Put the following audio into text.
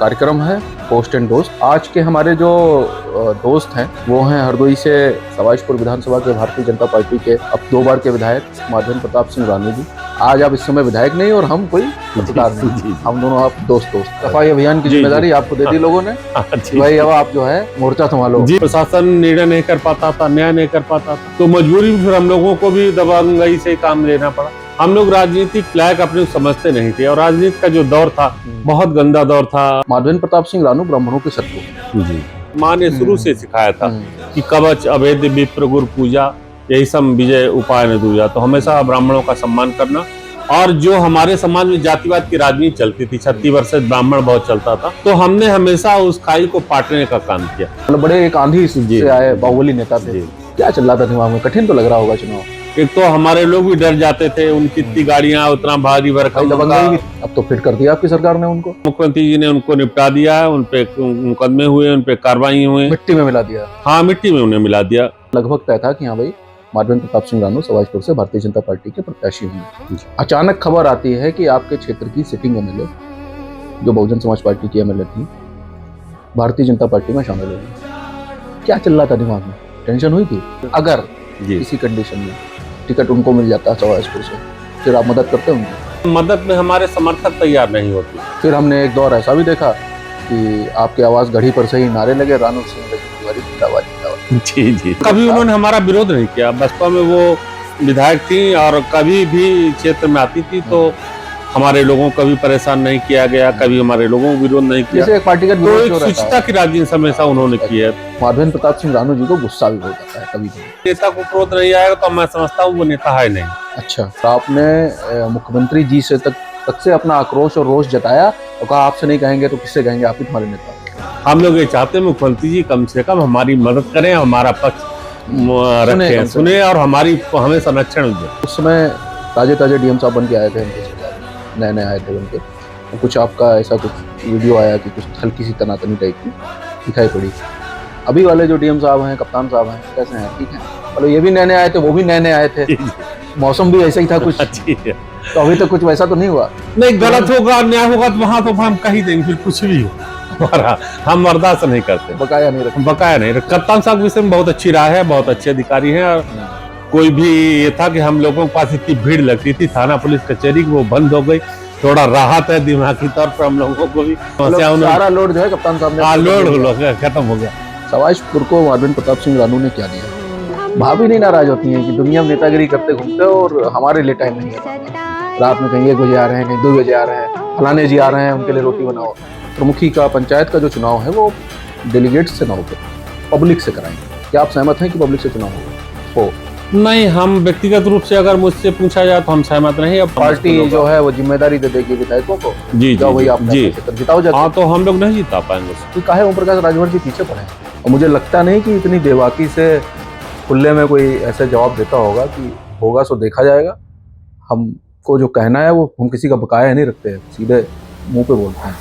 कार्यक्रम है post and दोस्त। आज के हमारे जो दोस्त हैं वो हैं हरदोई से सवाईशपुर विधानसभा के भारतीय जनता पार्टी के अब 2 बार के विधायक माधवेंद्र प्रताप सिंह रानू जी। आज आप इस समय विधायक नहीं और हम कोई पत्रकार नहीं, हम दोनों आप दोस्त। सफाई अभियान की जिम्मेदारी आपको दे दी लोगों ने कि भाई अब आप जो है मोर्चा संभालो। प्रशासन निर्णय नहीं कर पाता था, न्याय नहीं कर पाता था, तो मजबूरी फिर हम लोगों को भी दबंगई से काम लेना पड़ा। हम लोग राजनीतिक लायक अपने समझते नहीं थे और राजनीति का जो दौर था बहुत गंदा दौर था। माधवेंद्र प्रताप सिंह रानू ब्राह्मणों के शत्रु जी, माँ ने शुरू से सिखाया था कि कवच अवैध विप्र गुरु पूजा यही सब विजय उपाय न दूजा। तो हमेशा ब्राह्मणों का सम्मान करना। और जो हमारे समाज में जातिवाद की राजनीति चलती थी, 36 वर्ष से ब्राह्मण बहुत चलता था, तो हमने हमेशा उस खाई को पाटने का काम किया। मतलब बड़े एक आंधी से आए बाहुबली नेता थे। क्या चल रहा था दिमाग में? कठिन तो लग रहा होगा चुनाव। एक तो हमारे लोग भी डर जाते थे, उनकी इतनी गाड़ियां, उतना भारी भरकम। अब तो फिट कर दिया आपकी सरकार ने उनको। मुख्यमंत्री जी ने उनको निपटा दिया है, उनपे मुकदमे हुए, उनपे कार्रवाई हुए, मिट्टी में मिला दिया। हाँ, मिट्टी में उन्हें मिला दिया। लगभग तय था कि हाँ भाई माधवेंद्र प्रताप सिंह रानू सवाईशपुर से भारतीय जनता पार्टी के प्रत्याशी होंगे। अचानक खबर आती है कि आपके क्षेत्र की सिटिंग एमएलए जो बहुजन समाज पार्टी की एमएलए थी भारतीय जनता पार्टी में शामिल हो गई। क्या चल रहा था दिमाग में? टेंशन हुई थी? अगर किसी कंडीशन में टिकट उनको मिल जाता सवाईशपुर से, फिर आप मदद करते उनकी? मदद में हमारे समर्थक तैयार नहीं होते। फिर हमने एक दौर ऐसा भी देखा कि आपकी आवाज घड़ी पर से ही नारे लगे, रानू सिंह तिवारी जिंदाबाद जिंदाबाद। जी जी, कभी उन्होंने हमारा विरोध नहीं किया। बसपा में वो विधायक थी और कभी भी क्षेत्र में आती थी तो हमारे लोगों को कभी परेशान नहीं किया गया, कभी हमारे लोगों को विरोध नहीं किया। जैसे एक पार्टी का तो एक स्वच्छता की राजनीति हमेशा उन्होंने की है। माधवेंद्र प्रताप सिंह रानू जी को गुस्सा भी हो जाता है कभी कभी। नेता को क्रोध नहीं आएगा तो मैं समझता हूँ वो नेता है नहीं। अच्छा, तो आपने मुख्यमंत्री जी से तक से अपना आक्रोश और रोष जताया और कहा आपसे नहीं कहेंगे तो किससे कहेंगे, आप ही तुम्हारे नेता। हम लोग ये चाहते हैं मुख्यमंत्री जी कम से कम हमारी मदद करें, हमारा पक्ष रखें, सुने और हमें संरक्षण दें। उस समय ताजे डीएम साहब बन के आए थे, नए आए थे उनके, तो कुछ आपका ऐसा कुछ वीडियो आया कि कुछ हल्की सी तनातनी टाइप की दिखाई पड़ी। अभी वाले जो डीएम साहब हैं, कप्तान साहब हैं, कैसे हैं? ठीक है? मतलब ये भी नए आए थे, वो भी नए आए थे, मौसम भी ऐसा ही था कुछ। तो अभी तक कुछ वैसा तो नहीं हुआ? नहीं, गलत होगा, अन्याय होगा तो वहां तो हम कह ही देंगे, फिर कुछ भी हो हम बर्दाश्त नहीं करते। बकाया नहीं रखते। कप्तान साहब के विषय में बहुत अच्छी राय है, बहुत अच्छे अधिकारी हैं। और कोई भी ये था कि हम लोगों के पास इतनी भीड़ लगती थी थाना पुलिस कचहरी की, वो बंद हो गई। थोड़ा राहत है दिमागी तौर पर हम लोगों को भी। सारा लोड जो है कप्तान साहब ने लोड खत्म हो गया। सवाईशपुर को माधवेंद्र प्रताप सिंह रानू ने क्या दिया? भाभी नहीं नाराज होती हैं कि दुनिया में नेतागिरी करते घूमते हो और हमारे लिए टाइम नहीं है। रात में कहीं 1 बजे आ रहे हैं, कहीं 2 बजे आ रहे हैं, फलाने जी आ रहे हैं, उनके लिए रोटी बनाओ। प्रमुखी का पंचायत का जो चुनाव है वो डेलीगेट से ना होकर पब्लिक से कराएंगे। क्या आप सहमत हैं कि पब्लिक से चुनाव हो? नहीं, हम व्यक्तिगत रूप से अगर मुझसे पूछा जाए तो हम सहमत नहीं। अब पार्टी जो है वो जिम्मेदारी दे देगी विधायकों को। जी जाओ भाई, आप जिताओ जाके। हाँ, तो हम लोग नहीं जिता पाएंगे। तो काहे ओम प्रकाश राजभर जी पीछे पड़े? और मुझे लगता नहीं कि इतनी बेबाकी से खुले में कोई ऐसा जवाब देता होगा कि होगा सो देखा जाएगा। हमको जो कहना है वो हम किसी का बकाया नहीं रखते हैं, सीधे मुंह पे बोलते हैं।